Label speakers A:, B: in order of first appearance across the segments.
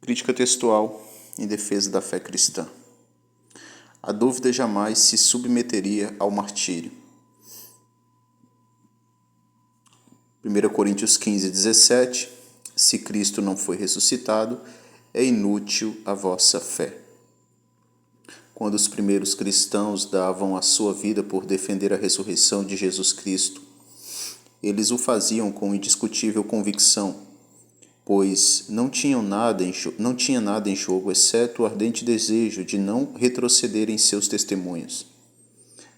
A: Crítica textual em defesa da fé cristã. A dúvida jamais se submeteria ao martírio. 1 Coríntios 15:17. Se Cristo não foi ressuscitado, é inútil a vossa fé. Quando os primeiros cristãos davam a sua vida por defender a ressurreição de Jesus Cristo, eles o faziam com indiscutível convicção, pois não tinha nada em jogo exceto o ardente desejo de não retroceder em seus testemunhos.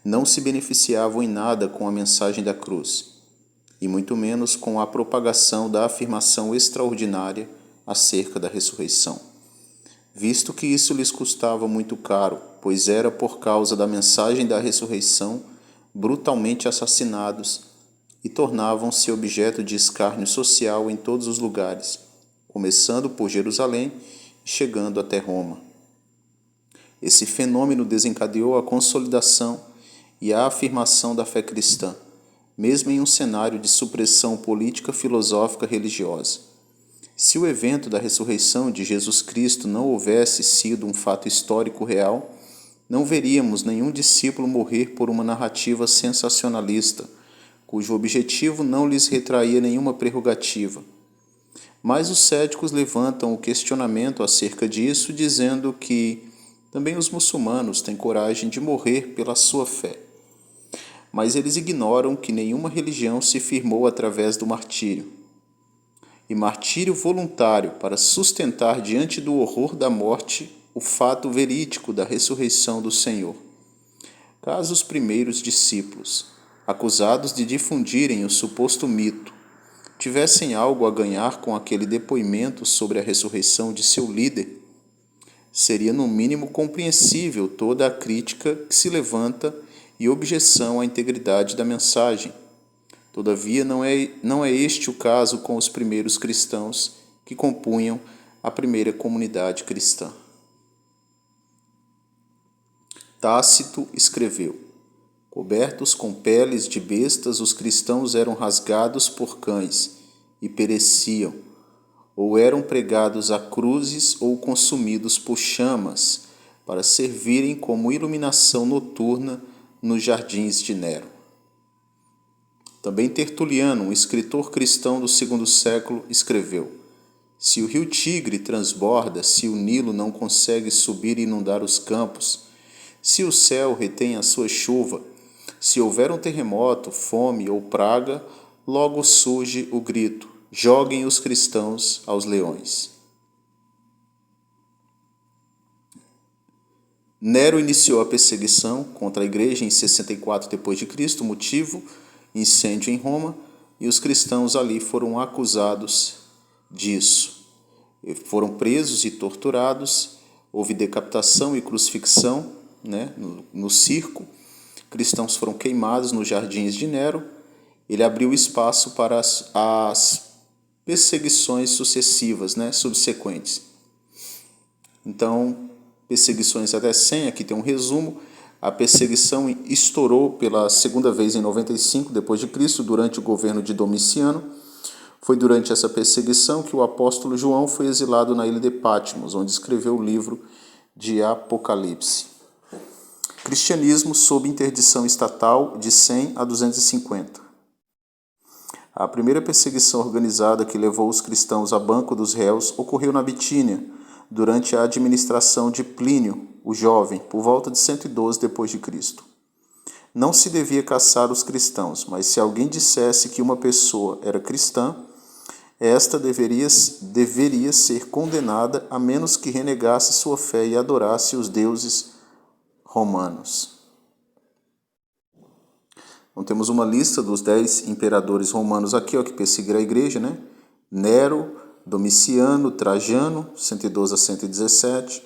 A: Não se beneficiavam em nada com a mensagem da cruz, e muito menos com a propagação da afirmação extraordinária acerca da ressurreição, visto que isso lhes custava muito caro, pois era por causa da mensagem da ressurreição brutalmente assassinados e tornavam-se objeto de escárnio social em todos os lugares, começando por Jerusalém e chegando até Roma. Esse fenômeno desencadeou a consolidação e a afirmação da fé cristã, mesmo em um cenário de supressão política, filosófica e religiosa. Se o evento da ressurreição de Jesus Cristo não houvesse sido um fato histórico real, não veríamos nenhum discípulo morrer por uma narrativa sensacionalista, cujo objetivo não lhes retraía nenhuma prerrogativa. Mas os céticos levantam o questionamento acerca disso, dizendo que também os muçulmanos têm coragem de morrer pela sua fé. Mas eles ignoram que nenhuma religião se firmou através do martírio. E martírio voluntário para sustentar diante do horror da morte o fato verídico da ressurreição do Senhor. Caso os primeiros discípulos, acusados de difundirem o suposto mito, tivessem algo a ganhar com aquele depoimento sobre a ressurreição de seu líder, seria no mínimo compreensível toda a crítica que se levanta e objeção à integridade da mensagem. Todavia, não é este o caso com os primeiros cristãos que compunham a primeira comunidade cristã. Tácito escreveu: cobertos com peles de bestas, os cristãos eram rasgados por cães e pereciam, ou eram pregados a cruzes ou consumidos por chamas, para servirem como iluminação noturna nos jardins de Nero. Também Tertuliano, um escritor cristão do segundo século, escreveu: se o rio Tigre transborda, se o Nilo não consegue subir e inundar os campos, se o céu retém a sua chuva, se houver um terremoto, fome ou praga, logo surge o grito: joguem os cristãos aos leões. Nero iniciou a perseguição contra a igreja em 64 d.C., motivo incêndio em Roma, e os cristãos ali foram acusados disso. Foram presos e torturados, houve decapitação e crucifixão, no circo. Cristãos foram queimados nos jardins de Nero. Ele abriu espaço para as perseguições sucessivas, subsequentes. Então, perseguições até 100, aqui tem um resumo. A perseguição estourou pela segunda vez em 95 d.C., durante o governo de Domiciano. Foi durante essa perseguição que o apóstolo João foi exilado na ilha de Patmos, onde escreveu o livro de Apocalipse. Cristianismo sob interdição estatal de 100 a 250. A primeira perseguição organizada que levou os cristãos a banco dos réus ocorreu na Bitínia, durante a administração de Plínio, o Jovem, por volta de 112 d.C. Não se devia caçar os cristãos, mas se alguém dissesse que uma pessoa era cristã, esta deveria ser condenada a menos que renegasse sua fé e adorasse os deuses romanos. Então temos uma lista dos 10 imperadores romanos aqui, que perseguiram a igreja, Nero, Domiciano, Trajano, 112 a 117,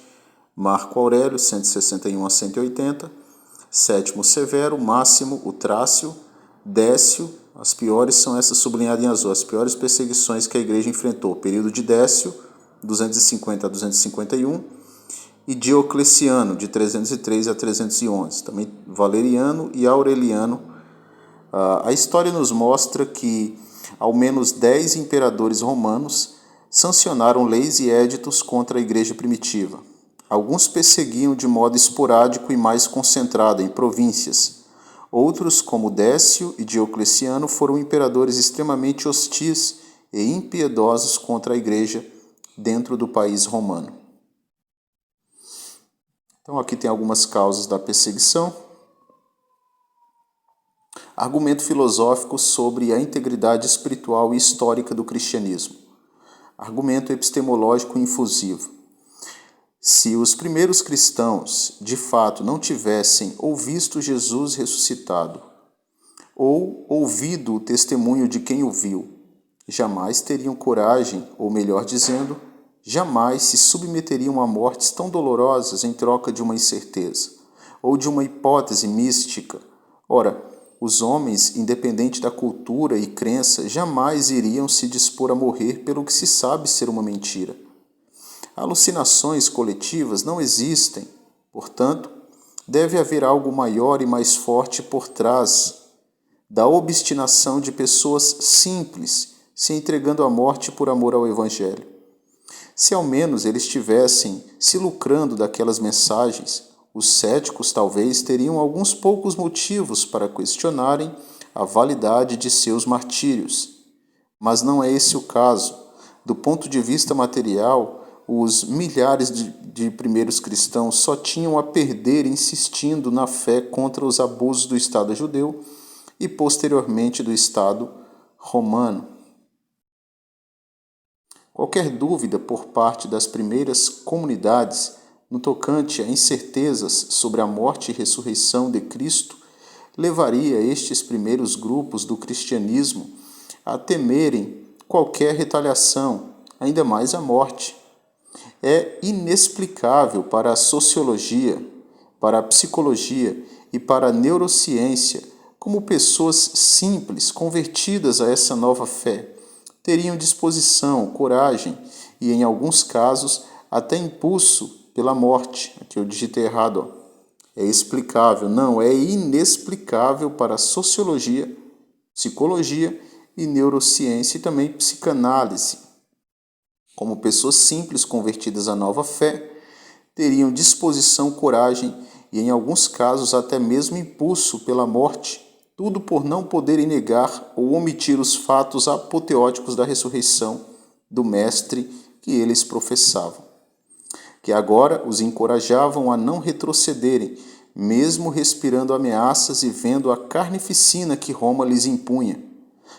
A: Marco Aurélio, 161 a 180, Sétimo Severo, Máximo, o Trácio, Décio. As piores são essas sublinhadas em azul, as piores perseguições que a igreja enfrentou. Período de Décio, 250 a 251, e Diocleciano, de 303 a 311. Também Valeriano e Aureliano. A história nos mostra que ao menos 10 imperadores romanos sancionaram leis e éditos contra a igreja primitiva. Alguns perseguiam de modo esporádico e mais concentrado em províncias. Outros, como Décio e Diocleciano, foram imperadores extremamente hostis e impiedosos contra a igreja dentro do país romano. Então aqui tem algumas causas da perseguição. Argumento filosófico sobre a integridade espiritual e histórica do cristianismo. Argumento epistemológico infusivo. Se os primeiros cristãos, de fato, não tivessem ou visto Jesus ressuscitado, ou ouvido o testemunho de quem o viu, jamais teriam coragem, ou melhor dizendo, jamais se submeteriam a mortes tão dolorosas em troca de uma incerteza, ou de uma hipótese mística. Ora, os homens, independente da cultura e crença, jamais iriam se dispor a morrer pelo que se sabe ser uma mentira. Alucinações coletivas não existem, portanto, deve haver algo maior e mais forte por trás da obstinação de pessoas simples se entregando à morte por amor ao Evangelho. Se ao menos eles estivessem se lucrando daquelas mensagens, os céticos talvez teriam alguns poucos motivos para questionarem a validade de seus martírios. Mas não é esse o caso. Do ponto de vista material, os milhares de primeiros cristãos só tinham a perder insistindo na fé contra os abusos do Estado judeu e posteriormente do Estado romano. Qualquer dúvida por parte das primeiras comunidades no tocante a incertezas sobre a morte e ressurreição de Cristo levaria estes primeiros grupos do cristianismo a temerem qualquer retaliação, ainda mais a morte. É inexplicável para a sociologia, para a psicologia e para a neurociência como pessoas simples, convertidas a essa nova fé, teriam disposição, coragem e, em alguns casos, até impulso pela morte. Aqui eu digitei errado. É explicável, não, é inexplicável para a sociologia, psicologia e neurociência e também psicanálise. Como pessoas simples convertidas à nova fé, teriam disposição, coragem e, em alguns casos, até mesmo impulso pela morte, tudo por não poderem negar ou omitir os fatos apoteóticos da ressurreição do Mestre que eles professavam, que agora os encorajavam a não retrocederem, mesmo respirando ameaças e vendo a carnificina que Roma lhes impunha.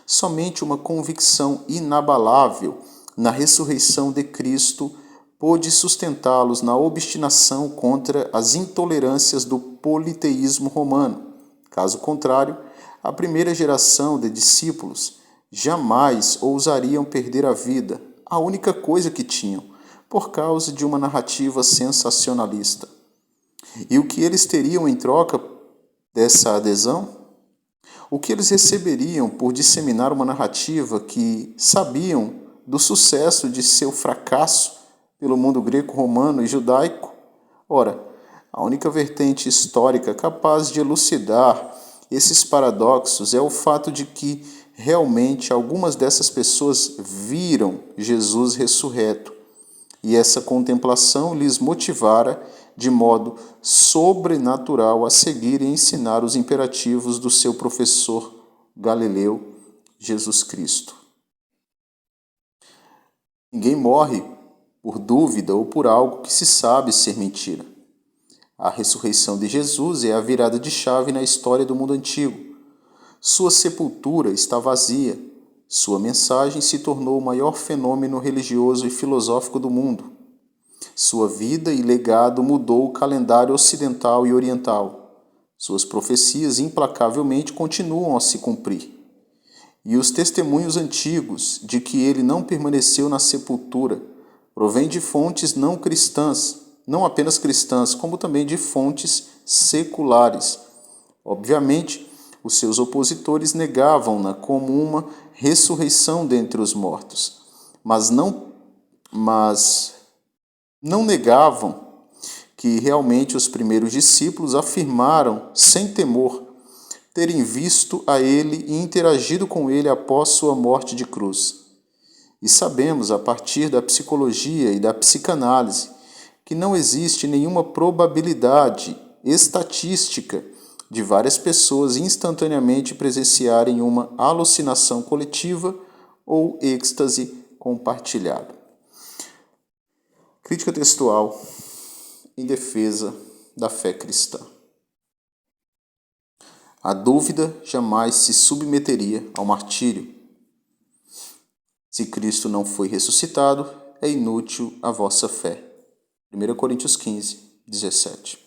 A: Somente uma convicção inabalável na ressurreição de Cristo pôde sustentá-los na obstinação contra as intolerâncias do politeísmo romano. Caso contrário, a primeira geração de discípulos jamais ousariam perder a vida, a única coisa que tinham, por causa de uma narrativa sensacionalista. E o que eles teriam em troca dessa adesão? O que eles receberiam por disseminar uma narrativa que sabiam do sucesso de seu fracasso pelo mundo greco-romano e judaico? Ora, a única vertente histórica capaz de elucidar esses paradoxos é o fato de que realmente algumas dessas pessoas viram Jesus ressurreto, e essa contemplação lhes motivara de modo sobrenatural a seguir e ensinar os imperativos do seu professor galileu, Jesus Cristo. Ninguém morre por dúvida ou por algo que se sabe ser mentira. A ressurreição de Jesus é a virada de chave na história do mundo antigo. Sua sepultura está vazia. Sua mensagem se tornou o maior fenômeno religioso e filosófico do mundo. Sua vida e legado mudou o calendário ocidental e oriental. Suas profecias implacavelmente continuam a se cumprir. E os testemunhos antigos de que ele não permaneceu na sepultura provêm de fontes não cristãs, não apenas cristãs, como também de fontes seculares. Obviamente, os seus opositores negavam-na como uma ressurreição dentre os mortos, mas não negavam que realmente os primeiros discípulos afirmaram, sem temor, terem visto a ele e interagido com ele após sua morte de cruz. E sabemos, a partir da psicologia e da psicanálise, que não existe nenhuma probabilidade estatística de várias pessoas instantaneamente presenciarem uma alucinação coletiva ou êxtase compartilhado. Crítica textual em defesa da fé cristã. A dúvida jamais se submeteria ao martírio. Se Cristo não foi ressuscitado, é inútil a vossa fé. 1 Coríntios 15, 17.